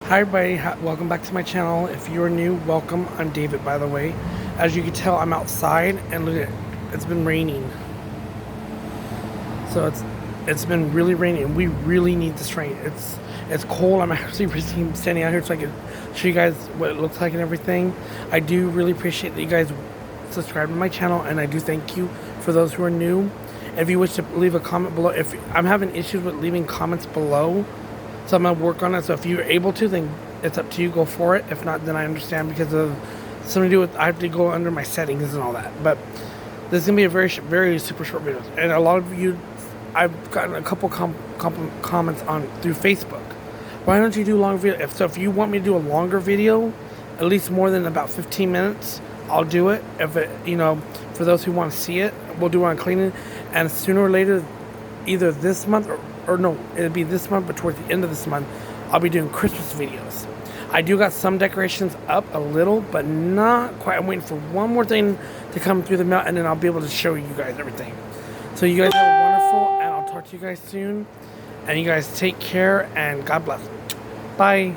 Hi everybody, welcome back to my channel. If you're new, welcome. I'm David, by the way. As you can tell, I'm outside and look at it. It's been raining. So it's been really raining and we really need this rain. It's cold. I'm actually standing out here so I can show you guys what it looks like and everything. I do really appreciate that you guys subscribe to my channel, and I do thank you for those who are new. If you wish to leave a comment below, if I'm having issues with leaving comments below, so I'm gonna work on it. So if you're able to, then it's up to you. Go for it. If not, then I understand because of something to do with I have to go under my settings and all that. But this is gonna be a very super short video. And a lot of you, I've gotten a couple comments on through Facebook. Why don't you do long video? If you want me to do a longer video, at least more than about 15 minutes, I'll do it. If it, for those who want to see it, we'll do it on cleaning. And sooner or later, either this month or no, it'll be this month, but towards the end of this month, I'll be doing Christmas videos. I do got some decorations up a little, but not quite. I'm waiting for one more thing to come through the mail, and then I'll be able to show you guys everything. So you guys have a wonderful, and I'll talk to you guys soon. And you guys take care, and God bless. Bye.